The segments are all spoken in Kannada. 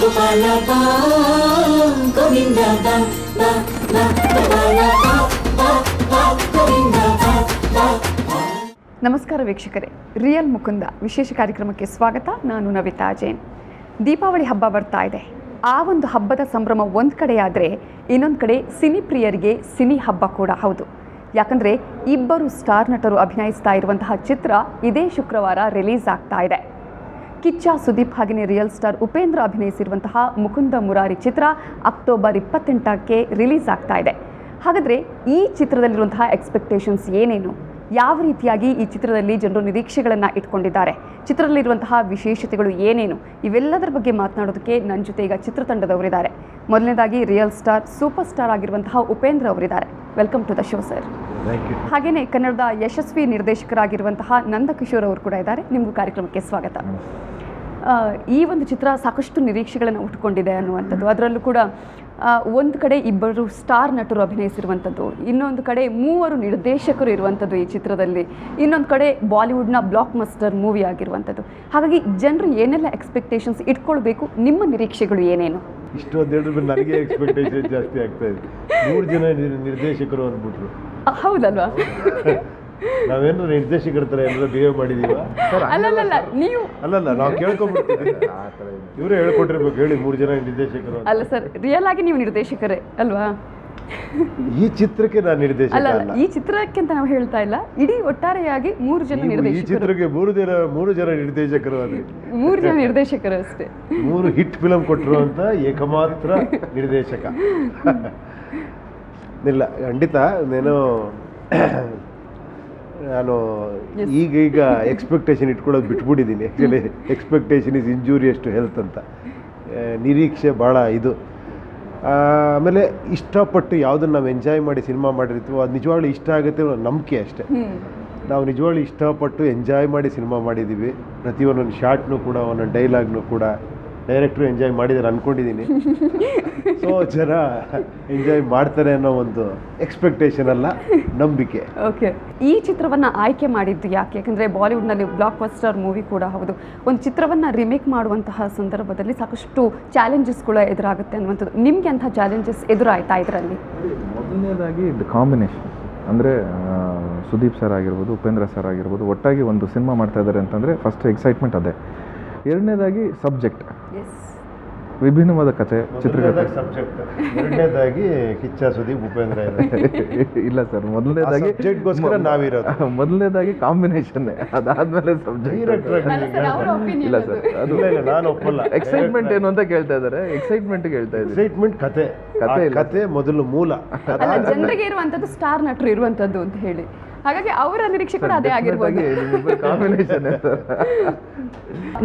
ಗೋಪಾಲ ಬಾ ಗೋವಿಂದ ಬಾ ಬಾ ಬಾ ಗೋಪಾಲ ಬಾ ಬಾ ಬಾ ಗೋವಿಂದ ಬಾ ಬಾ. ನಮಸ್ಕಾರ ವೀಕ್ಷಕರೇ, ರಿಯಲ್ ಮುಕುಂದ ವಿಶೇಷ ಕಾರ್ಯಕ್ರಮಕ್ಕೆ ಸ್ವಾಗತ. ನಾನು ನವಿತಾ ಜೈನ್. ದೀಪಾವಳಿ ಹಬ್ಬ ಬರ್ತಾ ಇದೆ. ಆ ಒಂದು ಹಬ್ಬದ ಸಂಭ್ರಮ ಒಂದು ಕಡೆಯಾದರೆ ಇನ್ನೊಂದು ಕಡೆ ಸಿನಿ ಪ್ರಿಯರಿಗೆ ಸಿನಿ ಹಬ್ಬ ಕೂಡ ಹೌದು. ಯಾಕಂದರೆ ಇಬ್ಬರು ಸ್ಟಾರ್ ನಟರು ಅಭಿನಯಿಸ್ತಾ ಇರುವಂತಹ ಚಿತ್ರ ಇದೇ ಶುಕ್ರವಾರ ರಿಲೀಸ್ ಆಗ್ತಾ ಇದೆ. ಕಿಚ್ಚ ಸುದೀಪ್ ಹಾಗೆಯೇ ರಿಯಲ್ ಸ್ಟಾರ್ ಉಪೇಂದ್ರ ಅಭಿನಯಿಸಿರುವಂತಹ ಮುಕುಂದ ಮುರಾರಿ ಚಿತ್ರ ಅಕ್ಟೋಬರ್ 28ಕ್ಕೆ ರಿಲೀಸ್ ಆಗ್ತಾ ಇದೆ. ಹಾಗಾದರೆ ಈ ಚಿತ್ರದಲ್ಲಿರುವಂತಹ ಎಕ್ಸ್ಪೆಕ್ಟೇಷನ್ಸ್ ಏನೇನು, ಯಾವ ರೀತಿಯಾಗಿ ಈ ಚಿತ್ರದಲ್ಲಿ ಜನರು ನಿರೀಕ್ಷೆಗಳನ್ನು ಇಟ್ಕೊಂಡಿದ್ದಾರೆ, ಚಿತ್ರದಲ್ಲಿರುವಂತಹ ವಿಶೇಷತೆಗಳು ಏನೇನು, ಇವೆಲ್ಲದರ ಬಗ್ಗೆ ಮಾತನಾಡೋದಕ್ಕೆ ನನ್ನ ಜೊತೆ ಈಗ ಚಿತ್ರತಂಡದವರಿದ್ದಾರೆ. ಮೊದಲನೇದಾಗಿ ರಿಯಲ್ ಸ್ಟಾರ್ ಸೂಪರ್ ಸ್ಟಾರ್ ಆಗಿರುವಂತಹ ಉಪೇಂದ್ರ ಅವರಿದ್ದಾರೆ. Welcome to the show sir. ಹಾಗೆಯೇ ಕನ್ನಡದ ಯಶಸ್ವಿ ನಿರ್ದೇಶಕರಾಗಿರುವಂತಹ ನಂದಕಿಶೋರ್ ಅವರು ಕೂಡ ಇದ್ದಾರೆ. ನಿಮಗೂ ಕಾರ್ಯಕ್ರಮಕ್ಕೆ ಸ್ವಾಗತ. ಈ ಒಂದು ಚಿತ್ರ ಸಾಕಷ್ಟು ನಿರೀಕ್ಷೆಗಳನ್ನು ಉಟ್ಕೊಂಡಿದೆ ಅನ್ನುವಂಥದ್ದು. ಅದರಲ್ಲೂ ಕೂಡ ಒಂದು ಕಡೆ ಇಬ್ಬರು ಸ್ಟಾರ್ ನಟರು ಅಭಿನಯಿಸಿರುವಂಥದ್ದು, ಇನ್ನೊಂದು ಕಡೆ 3 ನಿರ್ದೇಶಕರು ಇರುವಂಥದ್ದು ಈ ಚಿತ್ರದಲ್ಲಿ, ಇನ್ನೊಂದು ಕಡೆ ಬಾಲಿವುಡ್ನ ಬ್ಲಾಕ್ ಮಸ್ಟರ್ ಮೂವಿ ಆಗಿರುವಂಥದ್ದು. ಹಾಗಾಗಿ ಜನರು ಏನೆಲ್ಲ ಎಕ್ಸ್ಪೆಕ್ಟೇಷನ್ಸ್ ಇಟ್ಕೊಳ್ಬೇಕು, ನಿಮ್ಮ ನಿರೀಕ್ಷೆಗಳು ಏನೇನು? ಇಷ್ಟು ಅಂತ ಹೇಳಿದ್ರೆ ನನಗೆ ಎಕ್ಸ್ಪೆಕ್ಟೇಷನ್ ಜಾಸ್ತಿ ಆಗ್ತಾ ಇದೆ. 3 ಜನ ನಿರ್ದೇಶಕರು ಅಂದ್ಬಿಟ್ರು. ಹೌದಲ್ವಾ? ನಾವೇನು ನಿರ್ದೇಶಕರ ಥರ ಏನಾದ್ರು ಬಿಹೇವ್ ಮಾಡಿದೀವ? ಅಲ್ಲಲ್ಲ, ನೀವು ಅಲ್ಲಲ್ಲ, ನಾವು ಕೇಳ್ಕೊಂಡ್ಬಿಡ್ತೀವಿ. ಇವರೇ ಹೇಳ್ಕೊಟ್ಟಿರ್ಬೇಕು, ಹೇಳಿ 3 ಜನ ನಿರ್ದೇಶಕರು. ಅಲ್ಲ ಸರ್, ರಿಯಲ್ ಆಗಿ ನೀವು ನಿರ್ದೇಶಕರೇ ಅಲ್ವಾ? ಈ ಚಿತ್ರಕ್ಕೆ ನಾನು ನಿರ್ದೇಶಕ ಅಲ್ಲ, ಅಲ್ಲ. ಈ ಚಿತ್ರಕ್ಕೆ ಅಂತ ನಾವು ಹೇಳ್ತಾ ಇಲ್ಲ, ಇಡೀ ಒಟ್ಟಾರೆಯಾಗಿ 3 ಜನ ಈ ನಿರ್ದೇಶಕರು. ಚಿತ್ರಕ್ಕೆ 3 ಜನ ನಿರ್ದೇಶಕರು ಅದೇ. 3 ಜನ ನಿರ್ದೇಶಕರು ಅಷ್ಟೇ. 3 ಹಿಟ್ ಫಿಲಮ್ ಕೊಟ್ಟರು ಅಂತ ಏಕಮಾತ್ರ ನಿರ್ದೇಶಕ. ಇಲ್ಲ, ಖಂಡಿತ ನಾನು ಈಗ ಎಕ್ಸ್ಪೆಕ್ಟೇಷನ್ ಇಟ್ಕೊಳ್ಳೋದು ಬಿಟ್ಬಿಟ್ಟಿದ್ದೀನಿ. Actually expectation is injurious to health ಅಂತ. ನಿರೀಕ್ಷೆ ಭಾಳ ಇದು. ಆಮೇಲೆ ಇಷ್ಟಪಟ್ಟು ಯಾವುದನ್ನು ನಾವು ಎಂಜಾಯ್ ಮಾಡಿ ಸಿನಿಮಾ ಮಾಡಿರ್ತೀವೋ ಅದು ನಿಜವಾಗ್ಲೂ ಇಷ್ಟ ಆಗುತ್ತೆ ಅನ್ನೋ ನಂಬಿಕೆ ಅಷ್ಟೇ. ನಾವು ನಿಜವಾಗ್ಲೂ ಇಷ್ಟಪಟ್ಟು ಎಂಜಾಯ್ ಮಾಡಿ ಸಿನಿಮಾ ಮಾಡಿದ್ದೀವಿ. ಪ್ರತಿಯೊಂದೊಂದು ಶಾರ್ಟ್ನೂ ಕೂಡ, ಒಂದೊಂದು ಡೈಲಾಗ್ನೂ ಕೂಡ ಡೈರೆಕ್ಟ್ರು ಎಂಜಾಯ್ ಮಾಡಿದ್ದಾರೆ ಅಂದ್ಕೊಂಡಿದ್ದೀನಿ. ಸೊ ಜನ ಎಂಜಾಯ್ ಮಾಡ್ತಾರೆ ಅನ್ನೋ ಒಂದು ಎಕ್ಸ್ಪೆಕ್ಟೇಷನ್ ಅಲ್ಲ, ನಂಬಿಕೆ. ಓಕೆ, ಈ ಚಿತ್ರವನ್ನು ಆಯ್ಕೆ ಮಾಡಿದ್ದು ಯಾಕೆ? ಯಾಕಂದರೆ ಬಾಲಿವುಡ್ನಲ್ಲಿ ಬ್ಲಾಕ್ ಬಸ್ಟರ್ ಮೂವಿ ಕೂಡ ಹೌದು. ಒಂದು ಚಿತ್ರವನ್ನು ರಿಮೇಕ್ ಮಾಡುವಂತಹ ಸಂದರ್ಭದಲ್ಲಿ ಸಾಕಷ್ಟು ಚಾಲೆಂಜಸ್ಗಳು ಎದುರಾಗುತ್ತೆ ಅನ್ನುವಂಥದ್ದು. ನಿಮಗೆ ಅಂಥ ಚಾಲೆಂಜಸ್ ಎದುರಾಯ್ತಾ ಇದರಲ್ಲಿ? ಮೊದಲನೇದಾಗಿ ಇದು ಕಾಂಬಿನೇಷನ್ ಅಂದರೆ ಸುದೀಪ್ ಸರ್ ಆಗಿರ್ಬೋದು, ಉಪೇಂದ್ರ ಸರ್ ಆಗಿರ್ಬೋದು, ಒಟ್ಟಾಗಿ ಒಂದು ಸಿನಿಮಾ ಮಾಡ್ತಾ ಇದ್ದಾರೆ ಅಂತಂದರೆ ಫಸ್ಟ್ ಎಕ್ಸೈಟ್ಮೆಂಟ್ ಅದೇ. ಎರಡನೇದಾಗಿ ಸಬ್ಜೆಕ್ಟ್, ವಿಭಿನ್ನವಾದ ಕಥೆ, ಚಿತ್ರಕಥೆ. ಸಬ್ಜೆಕ್ಟ್ ಎರಡನೇದಾಗಿ ಕಿಚ್ಚ ಸುದೀಪ್ ಉಪೇಂದ್ರ ಇಲ್ಲ ಸರ್, ಮೊದಲನೇದಾಗಿ ನಾವಿರೋದು, ಮೊದಲನೇದಾಗಿ ಕಾಂಬಿನೇಷನ್, ಅದಾದ್ಮೇಲೆ ಸಬ್ಜೆಕ್ಟ್. ಇಲ್ಲ ಸರ್, ಅದು ನಾನು ಒಪ್ಪಲ್ಲ. ಎಕ್ಸೈಟ್ಮೆಂಟ್ ಏನು ಅಂತ ಕೇಳ್ತಾ ಇದ್ದಾರೆ. ಎಕ್ಸೈಟ್ಮೆಂಟ್ ಕೇಳ್ತಾ ಇದ್ದಾರೆ. ಎಕ್ಸೈಟ್ಮೆಂಟ್ ಕತೆ ಮೊದಲು ಮೂಲ. ಜನರಿಗೆ ಇರುವಂಥದ್ದು ಸ್ಟಾರ್ ನಟರು ಇರುವಂಥದ್ದು ಅಂತ ಹೇಳಿ, ಹಾಗಾಗಿ ಅವರ ನಿರೀಕ್ಷೆ ಕೂಡ ಅದೇ ಆಗಿರ್ಬೋದು.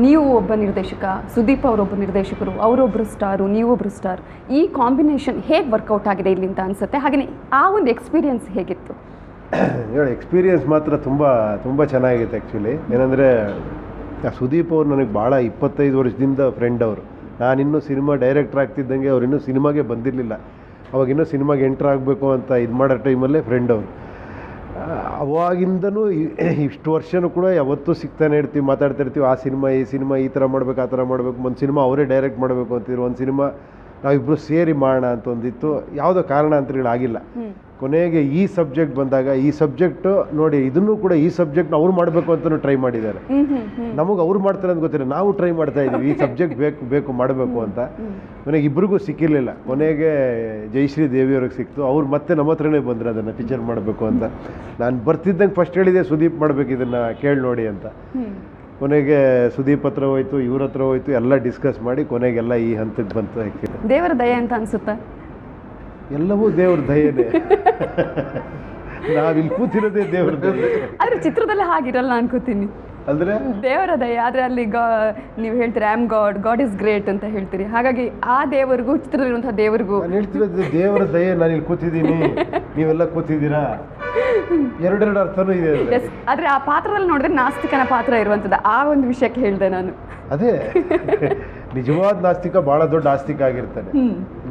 ನೀವು ಒಬ್ಬ ನಿರ್ದೇಶಕ, ಸುದೀಪ್ ಅವರೊಬ್ಬ ನಿರ್ದೇಶಕರು, ಅವರೊಬ್ಬರು ಸ್ಟಾರು, ನೀವೊಬ್ಬರು ಸ್ಟಾರ್. ಈ ಕಾಂಬಿನೇಷನ್ ಹೇಗೆ ವರ್ಕೌಟ್ ಆಗಿದೆ ಇಲ್ಲಿ ಅಂತ ಅನ್ಸುತ್ತೆ? ಹಾಗೆಯೇ ಆ ಒಂದು ಎಕ್ಸ್ಪೀರಿಯನ್ಸ್ ಹೇಗಿತ್ತು? ಎಕ್ಸ್ಪೀರಿಯನ್ಸ್ ಮಾತ್ರ ತುಂಬ ಚೆನ್ನಾಗಿತ್ತು. ಆ್ಯಕ್ಚುಲಿ ಏನಂದರೆ, ಸುದೀಪ್ ಅವ್ರು ನನಗೆ ಭಾಳ 25 ವರ್ಷದಿಂದ ಫ್ರೆಂಡ್ ಅವರು. ನಾನಿನ್ನೂ ಸಿನಿಮಾ ಡೈರೆಕ್ಟರ್ ಆಗ್ತಿದ್ದಂಗೆ ಅವ್ರು ಇನ್ನೂ ಸಿನಿಮಾಗೆ ಬಂದಿರಲಿಲ್ಲ. ಅವಾಗಿನ್ನೂ ಸಿನಿಮಾಗೆ ಎಂಟ್ರ್ ಆಗಬೇಕು ಅಂತ ಇದು ಮಾಡೋ ಟೈಮಲ್ಲೇ ಫ್ರೆಂಡ್ ಅವರು. ಅವಾಗಿಂದನೂ ಇಷ್ಟು ವರ್ಷನೂ ಕೂಡ ಯಾವತ್ತೂ ಸಿಗ್ತಾನೆ ಇರ್ತೀವಿ, ಮಾತಾಡ್ತಾ ಇರ್ತೀವಿ. ಆ ಸಿನಿಮಾ, ಈ ಸಿನಿಮಾ, ಈ ಥರ ಮಾಡಬೇಕು, ಆ ಥರ ಮಾಡಬೇಕು. ಒಂದು ಸಿನಿಮಾ ಅವರೇ ಡೈರೆಕ್ಟ್ ಮಾಡಬೇಕು ಅಂತಿದ್ರು, ಒಂದು ಸಿನಿಮಾ ನಾವಿಬ್ಬರು ಸೇರಿ ಮಾಡೋಣ ಅಂತ ಒಂದಿತ್ತು. ಯಾವುದೋ ಕಾರಣಾಂತರಗಳಾಗಿಲ್ಲ. ಕೊನೆಗೆ ಈ ಸಬ್ಜೆಕ್ಟ್ ಬಂದಾಗ, ಈ ಸಬ್ಜೆಕ್ಟು ನೋಡಿ, ಇದನ್ನು ಕೂಡ ಈ ಸಬ್ಜೆಕ್ಟ್ನ ಅವ್ರು ಮಾಡಬೇಕು ಅಂತಲೂ ಟ್ರೈ ಮಾಡಿದ್ದಾರೆ. ನಮಗೆ ಅವ್ರು ಮಾಡ್ತಾರೆ ಅಂತ ಗೊತ್ತಿಲ್ಲ, ನಾವು ಟ್ರೈ ಮಾಡ್ತಾ ಇದ್ದೀವಿ ಈ ಸಬ್ಜೆಕ್ಟ್ ಬೇಕು ಮಾಡಬೇಕು ಅಂತ. ಕೊನೆಗೆ ಇಬ್ಬರಿಗೂ ಸಿಕ್ಕಿರಲಿಲ್ಲ. ಕೊನೆಗೆ ಜಯಶ್ರೀ ದೇವಿಯವ್ರಿಗೆ ಸಿಕ್ತು. ಅವ್ರು ಮತ್ತೆ ನಮ್ಮ ಹತ್ರನೇ ಬಂದರು ಅದನ್ನು ಪಿಕ್ಚರ್ ಮಾಡಬೇಕು ಅಂತ. ನಾನು ಬರ್ತಿದ್ದಂಗೆ ಫಸ್ಟ್ ಹೇಳಿದೆ, ಸುದೀಪ್ ಮಾಡಬೇಕು ಇದನ್ನು, ಕೇಳಿ ನೋಡಿ ಅಂತ. ಕೊನೆಗೆ ಸುದೀಪ್ ಹತ್ರ ಹೋಯ್ತು, ಇವ್ರ ಹತ್ರ ಹೋಯ್ತು, ಎಲ್ಲ ಡಿಸ್ಕಸ್ ಮಾಡಿ ಕೊನೆಗೆಲ್ಲ ಈ ಹಂತಕ್ಕೆ ಬಂತು. ದೇವರ ದಯೆ ಅಂತ ಅನ್ಸುತ್ತೆ. ಎಲ್ಲವೂ ದೇವ್ರ ದಯೆನೇ. ನಾವಿಲ್ಲಿ ಕೂತಿರೋದೇ ದೇವ್ರ ದಯೆ. ಆದರೆ ಚಿತ್ರದಲ್ಲಿ ಹಾಗಿರಲ್ಲ ಅನ್ಕೋತೀನಿ. ಅಂದರೆ ದೇವರ ದಯೆ, ಆದರೆ ಅಲ್ಲಿ ನೀವು ಹೇಳ್ತೀರಿ I am god is great ಅಂತ ಹೇಳ್ತೀರಿ. ಹಾಗಾಗಿ ಆ ದೇವರಿಗೂ, ಚಿತ್ರದಲ್ಲಿರುವಂತಹ ದೇವರಿಗೂ ನಾನು ಹೇಳ್ತಿರೋದು ದೇವರ ದಯೆ. ನಾನು ಇಲ್ಲಿ ಕೂತಿದ್ದೀನಿ, ನೀವೆಲ್ಲ ಕೂತಿದ್ದೀರಾ, ಎರಡೆರಡು ಅರ್ಥನೂ ಇದೆ. ಆದರೆ ಆ ಪಾತ್ರದಲ್ಲಿ ನೋಡಿದ್ರೆ ನಾಸ್ತಿಕನ ಪಾತ್ರ ಇರುವಂಥದ್ದು. ಆ ಒಂದು ವಿಷಯಕ್ಕೆ ಹೇಳಿದೆ ನಾನು. ಅದೇ ನಿಜವಾದ ನಾಸ್ತಿಕ ಭಾಳ ದೊಡ್ಡ ಆಸ್ತಿಕ ಆಗಿರ್ತಾನೆ.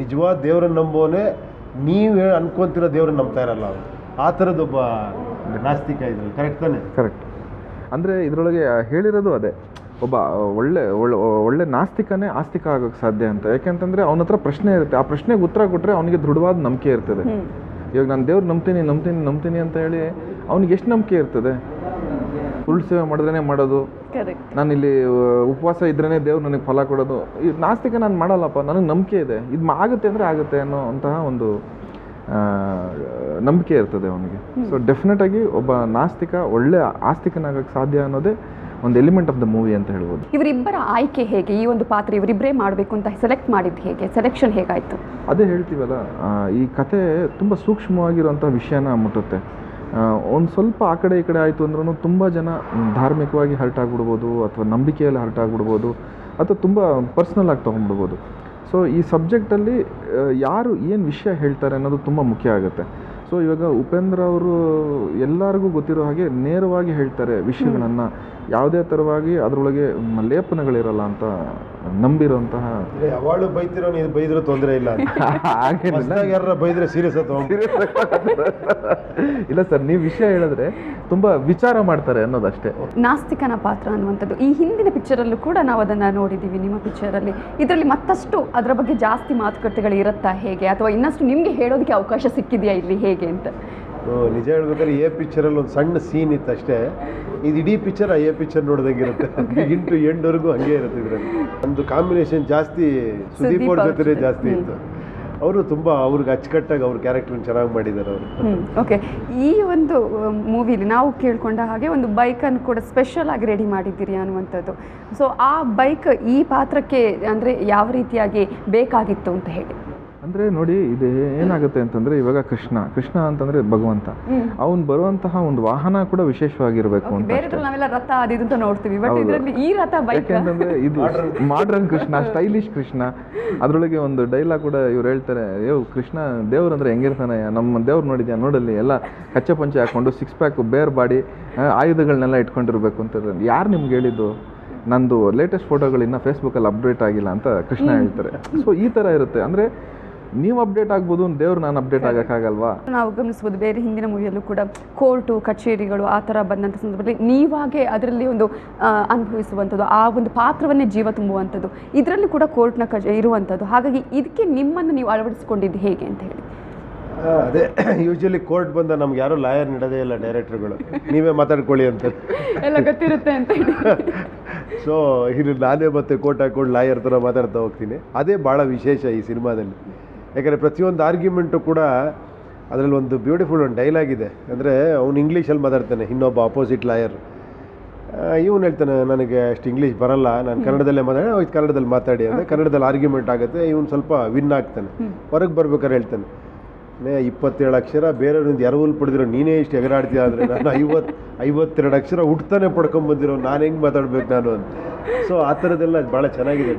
ನಿಜವಾದ ದೇವರನ್ನು ನಂಬೋನೆ ನೀವು ಅನ್ಕೊಂತಿರೋ ದೇವ್ರನ್ನ ನಂಬ್ತಾ ಇರಲ್ಲ ಅವನು. ಆ ಥರದ್ದೊಬ್ಬ ನಾಸ್ತಿಕ ಇದ್ರು. ಕರೆಕ್ಟ್ ತಾನೆ? ಕರೆಕ್ಟ್. ಅಂದರೆ ಇದರೊಳಗೆ ಹೇಳಿರೋದು ಅದೇ, ಒಬ್ಬ ಒಳ್ಳೆ ನಾಸ್ತಿಕನೇ ಆಸ್ತಿಕ ಆಗೋಕ್ಕೆ ಸಾಧ್ಯ ಅಂತ. ಯಾಕೆಂತಂದರೆ ಅವನ ಹತ್ರ ಪ್ರಶ್ನೆ ಇರುತ್ತೆ, ಆ ಪ್ರಶ್ನೆಗೆ ಉತ್ತರ ಕೊಟ್ಟರೆ ಅವನಿಗೆ ದೃಢವಾದ ನಂಬಿಕೆ ಇರ್ತದೆ. ಇವಾಗ ನಾನು ದೇವ್ರು ನಂಬ್ತೀನಿ ಅಂತ ಹೇಳಿ ಅವ್ನಿಗೆ ಎಷ್ಟು ನಂಬಿಕೆ ಇರ್ತದೆ? ಫುಲ್ ಸೇವೆ ಮಾಡಿದ್ರೇ ಮಾಡೋದು, ನಾನು ಇಲ್ಲಿ ಉಪವಾಸ ಇದ್ರೇ ದೇವ್ರು ನನಗೆ ಫಲ ಕೊಡೋದು. ಈ ನಾಸ್ತಿಕ ನಾನು ಮಾಡಲ್ಲಪ್ಪ, ನನಗೆ ನಂಬಿಕೆ ಇದೆ, ಇದು ಆಗುತ್ತೆ ಅಂದರೆ ಆಗುತ್ತೆ ಅನ್ನೋ ಅಂತಹ ಒಂದು ನಂಬಿಕೆ ಇರ್ತದೆ ಅವನಿಗೆ. ಸೊ ಡೆಫಿನೆಟಾಗಿ ಒಬ್ಬ ನಾಸ್ತಿಕ ಒಳ್ಳೆ ಆಸ್ತಿಕನಾಗಕ್ಕೆ ಸಾಧ್ಯ ಅನ್ನೋದೇ ಒಂದು ಎಲಿಮೆಂಟ್ ಆಫ್ ದ ಮೂವಿ ಅಂತ ಹೇಳ್ಬೋದು. ಇವರಿಬ್ಬರ ಆಯ್ಕೆ ಹೇಗೆ? ಈ ಒಂದು ಪಾತ್ರ ಇವರಿಬ್ಬರೇ ಮಾಡಬೇಕು ಅಂತ ಸೆಲೆಕ್ಟ್ ಮಾಡಿದ್ದು ಹೇಗೆ? ಸೆಲೆಕ್ಷನ್ ಹೇಗಾಯಿತು? ಅದೇ ಹೇಳ್ತೀವಲ್ಲ, ಈ ಕತೆ ತುಂಬ ಸೂಕ್ಷ್ಮವಾಗಿರುವಂಥ ವಿಷಯನ ಮುಟ್ಟುತ್ತೆ. ಒಂದು ಸ್ವಲ್ಪ ಆ ಕಡೆ ಈ ಕಡೆ ಆಯಿತು ಅಂದ್ರೂ ತುಂಬ ಜನ ಧಾರ್ಮಿಕವಾಗಿ ಹರ್ಟ್ ಆಗಿಬಿಡ್ಬೋದು, ಅಥವಾ ನಂಬಿಕೆಯಲ್ಲಿ ಹರ್ಟ್ ಆಗಿಬಿಡ್ಬೋದು, ಅಥವಾ ತುಂಬ ಪರ್ಸ್ನಲ್ ಆಗಿ ತೊಗೊಂಡ್ಬಿಡ್ಬೋದು. ಸೊ ಈ ಸಬ್ಜೆಕ್ಟಲ್ಲಿ ಯಾರು ಏನು ವಿಷಯ ಹೇಳ್ತಾರೆ ಅನ್ನೋದು ತುಂಬ ಮುಖ್ಯ ಆಗುತ್ತೆ. ಸೊ ಇವಾಗ ಉಪೇಂದ್ರ ಅವರು ಎಲ್ಲರಿಗೂ ಗೊತ್ತಿರೋ ಹಾಗೆ ನೇರವಾಗಿ ಹೇಳ್ತಾರೆ ವಿಷಯಗಳನ್ನು, ಯಾವುದೇ ಥರವಾಗಿ ಅದರೊಳಗೆ ಲೇಪನಗಳಿರಲ್ಲ ಅಂತ ನಂಬಿರೋಂತಹ. ಯಾವಾಗಲೂ ಬೈತಿರೋ ನೀವು ಬೈದ್ರೂ ತೊಂದರೆ ಇಲ್ಲ, ಯಾರ ಬೈದ್ರೆ ಸೀರಿಯಸ್ ಇಲ್ಲ ಸರ್, ನೀವು ವಿಷಯ ಹೇಳಿದ್ರೆ ತುಂಬ ವಿಚಾರ ಮಾಡ್ತಾರೆ ಅನ್ನೋದಷ್ಟೇ. ನಾಸ್ತಿಕನ ಪಾತ್ರ ಅನ್ನುವಂಥದ್ದು ಈ ಹಿಂದಿನ ಪಿಕ್ಚರಲ್ಲೂ ಕೂಡ ನಾವು ಅದನ್ನು ನೋಡಿದ್ದೀವಿ. ನಿಮ್ಮ ಪಿಕ್ಚರಲ್ಲಿ ಇದರಲ್ಲಿ ಮತ್ತಷ್ಟು ಅದರ ಬಗ್ಗೆ ಜಾಸ್ತಿ ಮಾತುಕತೆಗಳು ಇರುತ್ತಾ ಹೇಗೆ, ಅಥವಾ ಇನ್ನಷ್ಟು ನಿಮಗೆ ಹೇಳೋದಕ್ಕೆ ಅವಕಾಶ ಸಿಕ್ಕಿದೆಯಾ ಇಲ್ಲಿ ಹೇಗೆ ಅಂತ? ನಿಜ ಹೇಳ್ಬೇಕಾದ್ರೆ ಎ ಪಿಕ್ಚರಲ್ಲಿ ಒಂದು ಸಣ್ಣ ಸೀನ್ ಇತ್ತು ಅಷ್ಟೇ. ಇದು ಇಡೀ ಪಿಕ್ಚರ್ ಎ ಪಿಕ್ಚರ್ ನೋಡ್ದಂಗಿರುತ್ತೆ, ಬಿಗಿನ್ ಟು ಎಂಡ್ವರೆಗೂ ಹಂಗೆ ಇರುತ್ತೆ. ಇದರಲ್ಲಿ ಒಂದು ಕಾಂಬಿನೇಷನ್ ಜಾಸ್ತಿ ಸುದೀಪ್ ಅವ್ರ ಜೊತೆ ಜಾಸ್ತಿ ಇತ್ತು. ಅವರು ತುಂಬ ಅವ್ರಿಗೆ ಅಚ್ಚುಕಟ್ಟಾಗಿ ಅವ್ರ ಕ್ಯಾರೆಕ್ಟರ್ನ ಚೆನ್ನಾಗಿ ಮಾಡಿದ್ದಾರೆ ಅವರು. ಓಕೆ, ಈ ಒಂದು ಮೂವಿಲಿ ನಾವು ಕೇಳ್ಕೊಂಡ ಹಾಗೆ ಒಂದು ಬೈಕನ್ನು ಕೂಡ ಸ್ಪೆಷಲ್ ಆಗಿ ರೆಡಿ ಮಾಡಿದ್ದೀರಿ ಅನ್ನುವಂಥದ್ದು. ಸೊ ಆ ಬೈಕ್ ಈ ಪಾತ್ರಕ್ಕೆ ಅಂದರೆ ಯಾವ ರೀತಿಯಾಗಿ ಬೇಕಾಗಿತ್ತು ಅಂತ ಹೇಳಿ? ಅಂದರೆ ನೋಡಿ, ಇದು ಏನಾಗುತ್ತೆ ಅಂತಂದರೆ, ಇವಾಗ ಕೃಷ್ಣ ಅಂತಂದರೆ ಭಗವಂತ, ಅವ್ನು ಬರುವಂತಹ ಒಂದು ವಾಹನ ಕೂಡ ವಿಶೇಷವಾಗಿರಬೇಕು ಅಂತ. ನಾವೆಲ್ಲ ರಥ ಅದು ನೋಡ್ತೀವಿ, ಬಟ್ ಇದರಲ್ಲಿ ಈ ರಥ ಬೈಕ್ ಯಾಕೆಂತಂದರೆ ಇದು ಮಾಡ್ರನ್ ಕೃಷ್ಣ, ಸ್ಟೈಲಿಶ್ ಕೃಷ್ಣ. ಅದರೊಳಗೆ ಒಂದು ಡೈಲಾಗ್ ಕೂಡ ಇವ್ರು ಹೇಳ್ತಾರೆ, ಕೃಷ್ಣ ದೇವ್ರು ಅಂದರೆ ಹೆಂಗಿರ್ತಾನೆ, ನಮ್ಮ ದೇವ್ರು ನೋಡಿದ್ಯಾ, ನೋಡಲ್ಲಿ ಎಲ್ಲ ಕಚ್ಚೆ ಪಂಚೆ ಹಾಕ್ಕೊಂಡು 6 ಪ್ಯಾಕ್ ಬೇರ್ ಬಾಡಿ ಆಯುಧಗಳನ್ನೆಲ್ಲ ಇಟ್ಕೊಂಡಿರ್ಬೇಕು ಅಂತ. ಯಾರು ನಿಮ್ಗೆ ಹೇಳಿದ್ದು? ನಂದು ಲೇಟೆಸ್ಟ್ ಫೋಟೋಗಳು ಇನ್ನೂ ಫೇಸ್ಬುಕ್ಕಲ್ಲಿ ಅಪ್ಡೇಟ್ ಆಗಿಲ್ಲ ಅಂತ ಕೃಷ್ಣ ಹೇಳ್ತಾರೆ. ಸೊ ಈ ಥರ ಇರುತ್ತೆ. ಅಂದರೆ ನೀವು ಅಪ್ಡೇಟ್ ಆಗ್ಬೋದು, ದೇವ್ರು ನಾನು ಅಪ್ಡೇಟ್ ಆಗೋಕ್ಕಾಗಲ್ವಾ? ನಾವು ಗಮನಿಸ್ಬೋದು ಬೇರೆ ಹಿಂದಿನ ಮೂವಿಯಲ್ಲೂ ಕೂಡ ಕೋರ್ಟು ಕಚೇರಿಗಳು ಆ ಥರ ಬಂದಂಥ ಸಂದರ್ಭದಲ್ಲಿ ನೀವಾಗೆ ಅದರಲ್ಲಿ ಒಂದು ಅನುಭವಿಸುವಂಥದ್ದು, ಆ ಒಂದು ಪಾತ್ರವನ್ನೇ ಜೀವ ತುಂಬುವಂಥದ್ದು, ಇದರಲ್ಲಿ ಕೂಡ ಕೋರ್ಟ್ನ ಇರುವಂಥದ್ದು. ಹಾಗಾಗಿ ಇದಕ್ಕೆ ನಿಮ್ಮನ್ನು ನೀವು ಅಳವಡಿಸಿಕೊಂಡಿದ್ದು ಹೇಗೆ ಅಂತ ಹೇಳಿ? ಅದೇ ಯೂಶಲಿ ಕೋರ್ಟ್ ಬಂದ ನಮ್ಗೆ ಯಾರು ಲಾಯರ್ ನೀಡೋದೇ ಇಲ್ಲ, ಡೈರೆಕ್ಟರ್ಗಳು ನೀವೇ ಮಾತಾಡ್ಕೊಳ್ಳಿ ಅಂತ ಎಲ್ಲ ಗೊತ್ತಿರುತ್ತೆ ಅಂತ ಹೇಳಿ. ಸೊ ಇದು ನಾನೇ ಮತ್ತೆ ಕೋರ್ಟ್ ಹಾಕೊಂಡು ಲಾಯರ್ ಥರ ಮಾತಾಡ್ತಾ ಹೋಗ್ತೀನಿ. ಅದೇ ಭಾಳ ವಿಶೇಷ ಈ ಸಿನಿಮಾದಲ್ಲಿ. ಯಾಕಂದರೆ ಪ್ರತಿಯೊಂದು ಆರ್ಗ್ಯುಮೆಂಟು ಕೂಡ ಅದರಲ್ಲಿ ಒಂದು ಬ್ಯೂಟಿಫುಲ್ ಒಂದು ಡೈಲಾಗ್ ಇದೆ. ಅಂದರೆ ಅವ್ನು ಇಂಗ್ಲೀಷಲ್ಲಿ ಮಾತಾಡ್ತಾನೆ, ಇನ್ನೊಬ್ಬ ಅಪೋಸಿಟ್ ಲಾಯರ್. ಇವನು ಹೇಳ್ತಾನೆ, ನನಗೆ ಅಷ್ಟು ಇಂಗ್ಲೀಷ್ ಬರಲ್ಲ, ನಾನು ಕನ್ನಡದಲ್ಲೇ ಮಾತಾಡಿ ಕನ್ನಡದಲ್ಲಿ ಮಾತಾಡಿ ಅಂದರೆ ಕನ್ನಡದಲ್ಲಿ ಆರ್ಗ್ಯುಮೆಂಟ್ ಆಗುತ್ತೆ. ಇವನು ಸ್ವಲ್ಪ ವಿನ್ ಆಗ್ತಾನೆ. ಹೊರಗೆ ಬರ್ಬೇಕಾದ್ರೆ ಹೇಳ್ತಾನೆ, 27 ಅಕ್ಷರ ಬೇರೆಯವ್ರಿಂದ ಎರವಲ್ ಪಡೆದಿರೋ ನೀನೇ ಇಷ್ಟು ಎಗರಾಡ್ತೀಯ ಅಂದರೆ ನಾನು 52 ಅಕ್ಷರ ಹುಟ್ತಾನೆ ಪಡ್ಕೊಂಬಂದಿರೋ ನಾನು ಹೆಂಗೆ ಮಾತಾಡ್ಬೇಕು ನಾನು ಅಂತ. ಸೊ ಆ ಥರದ್ದೆಲ್ಲ ಭಾಳ ಚೆನ್ನಾಗಿದೆ.